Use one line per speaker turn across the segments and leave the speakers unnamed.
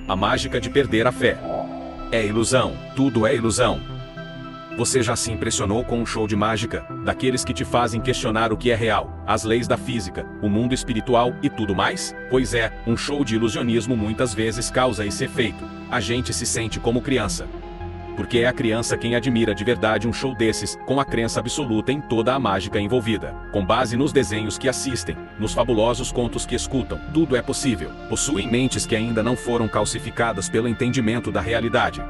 A mágica de perder a fé. É ilusão, tudo é ilusão. Você já se impressionou com um show de mágica, daqueles que te fazem questionar o que é real, as leis da física, o mundo espiritual e tudo mais? Pois é, um show de ilusionismo muitas vezes causa esse efeito. A gente se sente como criança. Porque é a criança quem admira de verdade um show desses, com a crença absoluta em toda a mágica envolvida. Com base nos desenhos que assistem, nos fabulosos contos que escutam, tudo é possível. Possuem mentes que ainda não foram calcificadas pelo entendimento da realidade.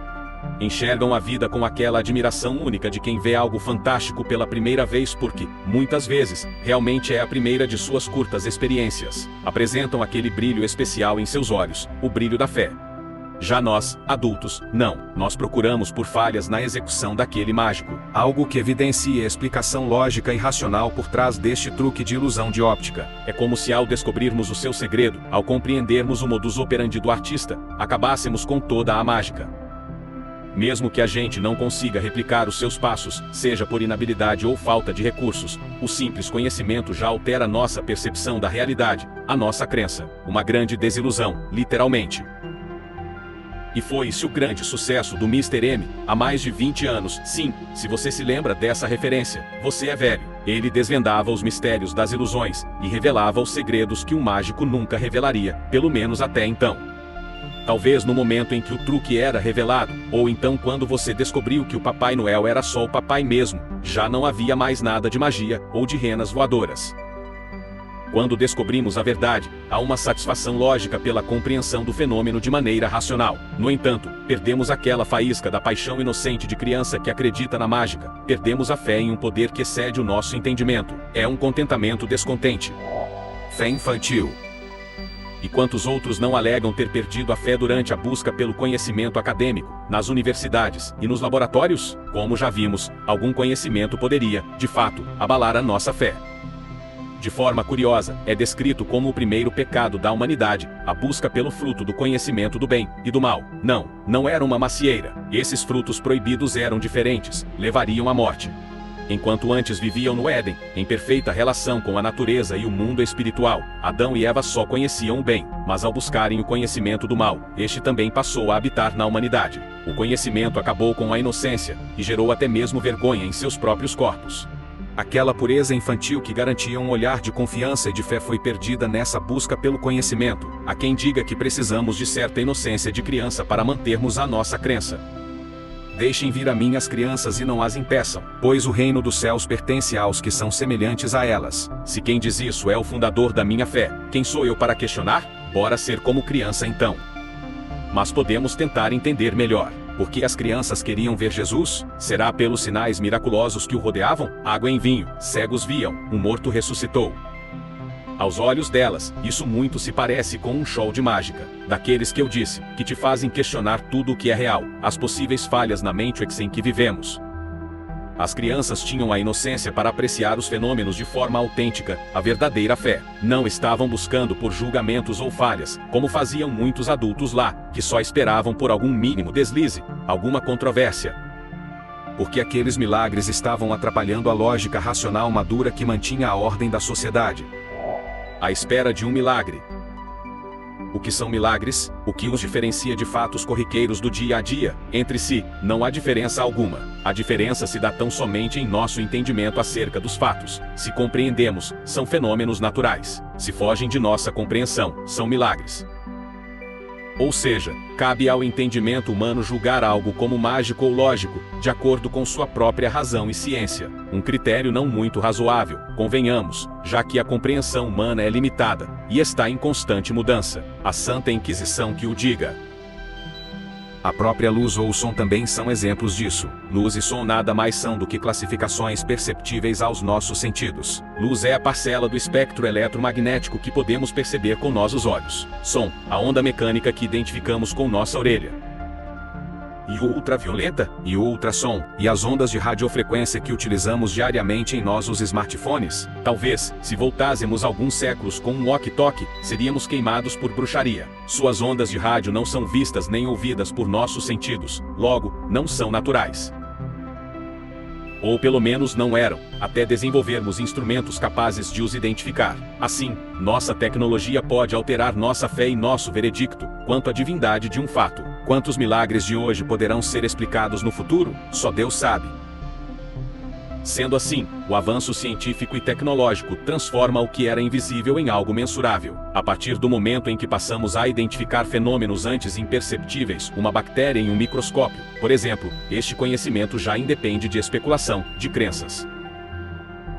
Enxergam a vida com aquela admiração única de quem vê algo fantástico pela primeira vez porque, muitas vezes, realmente é a primeira de suas curtas experiências. Apresentam aquele brilho especial em seus olhos, o brilho da fé. Já nós, adultos, não. Nós procuramos por falhas na execução daquele mágico. Algo que evidencie a explicação lógica e racional por trás deste truque de ilusão de óptica. É como se ao descobrirmos o seu segredo, ao compreendermos o modus operandi do artista, acabássemos com toda a mágica. Mesmo que a gente não consiga replicar os seus passos, seja por inabilidade ou falta de recursos, o simples conhecimento já altera nossa percepção da realidade, a nossa crença. Uma grande desilusão, literalmente. E foi esse o grande sucesso do Mr. M, há mais de 20 anos. Sim, se você se lembra dessa referência, você é velho. Ele desvendava os mistérios das ilusões, e revelava os segredos que um mágico nunca revelaria, pelo menos até então. Talvez no momento em que o truque era revelado, ou então quando você descobriu que o Papai Noel era só o papai mesmo, já não havia mais nada de magia, ou de renas voadoras. Quando descobrimos a verdade, há uma satisfação lógica pela compreensão do fenômeno de maneira racional. No entanto, perdemos aquela faísca da paixão inocente de criança que acredita na mágica. Perdemos a fé em um poder que excede o nosso entendimento. É um contentamento descontente. Fé infantil. E quantos outros não alegam ter perdido a fé durante a busca pelo conhecimento acadêmico, nas universidades e nos laboratórios? Como já vimos, algum conhecimento poderia, de fato, abalar a nossa fé. De forma curiosa, é descrito como o primeiro pecado da humanidade, a busca pelo fruto do conhecimento do bem e do mal. Não era uma macieira. Esses frutos proibidos eram diferentes, levariam à morte. Enquanto antes viviam no Éden, em perfeita relação com a natureza e o mundo espiritual, Adão e Eva só conheciam o bem, mas ao buscarem o conhecimento do mal, este também passou a habitar na humanidade. O conhecimento acabou com a inocência, e gerou até mesmo vergonha em seus próprios corpos. Aquela pureza infantil que garantia um olhar de confiança e de fé foi perdida nessa busca pelo conhecimento. Há quem diga que precisamos de certa inocência de criança para mantermos a nossa crença. Deixem vir a mim as crianças e não as impeçam, pois o reino dos céus pertence aos que são semelhantes a elas. Se quem diz isso é o fundador da minha fé, quem sou eu para questionar? Bora ser como criança então. Mas podemos tentar entender melhor. Por que as crianças queriam ver Jesus? Será pelos sinais miraculosos que o rodeavam? Água em vinho, cegos viam, um morto ressuscitou. Aos olhos delas, isso muito se parece com um show de mágica, daqueles que eu disse, que te fazem questionar tudo o que é real, as possíveis falhas na Matrix em que vivemos. As crianças tinham a inocência para apreciar os fenômenos de forma autêntica, a verdadeira fé. Não estavam buscando por julgamentos ou falhas, como faziam muitos adultos lá, que só esperavam por algum mínimo deslize, alguma controvérsia. Porque aqueles milagres estavam atrapalhando a lógica racional madura que mantinha a ordem da sociedade. À espera de um milagre. O que são milagres? O que os diferencia de fatos corriqueiros do dia a dia? Entre si, não há diferença alguma. A diferença se dá tão somente em nosso entendimento acerca dos fatos. Se compreendemos, são fenômenos naturais. Se fogem de nossa compreensão, são milagres. Ou seja, cabe ao entendimento humano julgar algo como mágico ou lógico, de acordo com sua própria razão e ciência. Um critério não muito razoável, convenhamos, já que a compreensão humana é limitada, e está em constante mudança. A Santa Inquisição que o diga. A própria luz ou o som também são exemplos disso. Luz e som nada mais são do que classificações perceptíveis aos nossos sentidos. Luz é a parcela do espectro eletromagnético que podemos perceber com nossos olhos. Som, a onda mecânica que identificamos com nossa orelha. E o ultravioleta, e o ultrassom, e as ondas de radiofrequência que utilizamos diariamente em nossos smartphones. Talvez, se voltássemos alguns séculos com um walkie-talkie, seríamos queimados por bruxaria. Suas ondas de rádio não são vistas nem ouvidas por nossos sentidos, logo, não são naturais. ou pelo menos não eram, até desenvolvermos instrumentos capazes de os identificar. Assim, nossa tecnologia pode alterar nossa fé e nosso veredicto quanto à divindade de um fato. Quantos milagres de hoje poderão ser explicados no futuro? Só Deus sabe. Sendo assim, o avanço científico e tecnológico transforma o que era invisível em algo mensurável. A partir do momento em que passamos a identificar fenômenos antes imperceptíveis, uma bactéria em um microscópio, por exemplo, este conhecimento já independe de especulação, de crenças.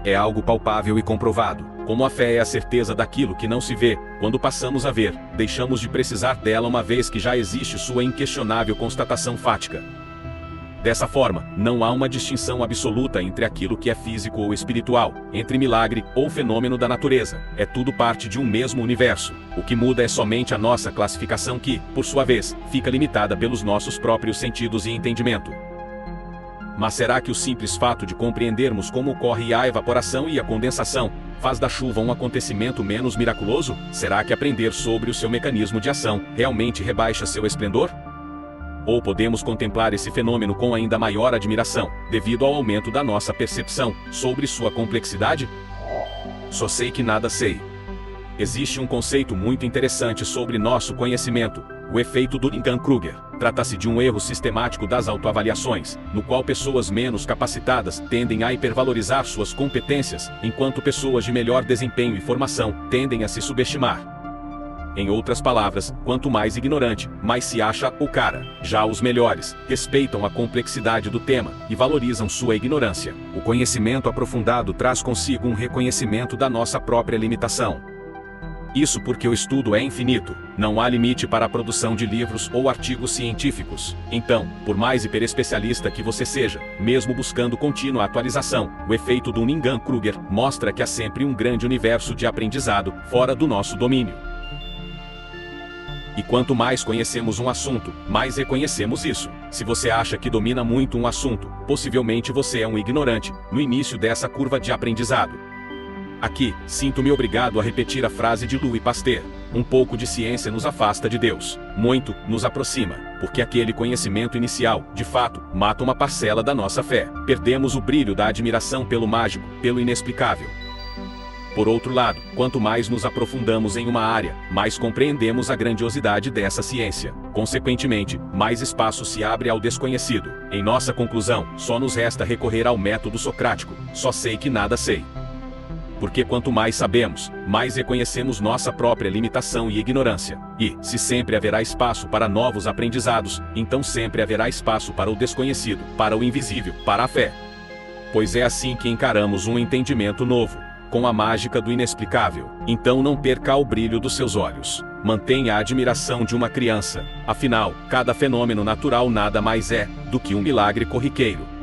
É algo palpável e comprovado. Como a fé é a certeza daquilo que não se vê, quando passamos a ver, deixamos de precisar dela uma vez que já existe sua inquestionável constatação fática. Dessa forma, não há uma distinção absoluta entre aquilo que é físico ou espiritual, entre milagre ou fenômeno da natureza. É tudo parte de um mesmo universo. O que muda é somente a nossa classificação que, por sua vez, fica limitada pelos nossos próprios sentidos e entendimento. Mas será que o simples fato de compreendermos como ocorre a evaporação e a condensação faz da chuva um acontecimento menos miraculoso? Será que aprender sobre o seu mecanismo de ação realmente rebaixa seu esplendor? Ou podemos contemplar esse fenômeno com ainda maior admiração, devido ao aumento da nossa percepção sobre sua complexidade? Só sei que nada sei. Existe um conceito muito interessante sobre nosso conhecimento, o efeito do Dunning-Kruger. Trata-se de um erro sistemático das autoavaliações, no qual pessoas menos capacitadas tendem a hipervalorizar suas competências, enquanto pessoas de melhor desempenho e formação tendem a se subestimar. Em outras palavras, quanto mais ignorante, mais se acha o cara. Já os melhores respeitam a complexidade do tema e valorizam sua ignorância. O conhecimento aprofundado traz consigo um reconhecimento da nossa própria limitação. Isso porque o estudo é infinito. Não há limite para a produção de livros ou artigos científicos. Então, por mais hiperespecialista que você seja, mesmo buscando contínua atualização, o efeito do Dunning-Kruger mostra que há sempre um grande universo de aprendizado fora do nosso domínio. E quanto mais conhecemos um assunto, mais reconhecemos isso. Se você acha que domina muito um assunto, possivelmente você é um ignorante, no início dessa curva de aprendizado. Aqui, sinto-me obrigado a repetir a frase de Louis Pasteur: um pouco de ciência nos afasta de Deus, muito nos aproxima, porque aquele conhecimento inicial, de fato, mata uma parcela da nossa fé. Perdemos o brilho da admiração pelo mágico, pelo inexplicável. Por outro lado, quanto mais nos aprofundamos em uma área, mais compreendemos a grandiosidade dessa ciência. Consequentemente, mais espaço se abre ao desconhecido. Em nossa conclusão, só nos resta recorrer ao método socrático: só sei que nada sei. Porque quanto mais sabemos, mais reconhecemos nossa própria limitação e ignorância. E, se sempre haverá espaço para novos aprendizados, então sempre haverá espaço para o desconhecido, para o invisível, para a fé. Pois é assim que encaramos um entendimento novo, com a mágica do inexplicável. Então não perca o brilho dos seus olhos. Mantenha a admiração de uma criança. Afinal, cada fenômeno natural nada mais é do que um milagre corriqueiro.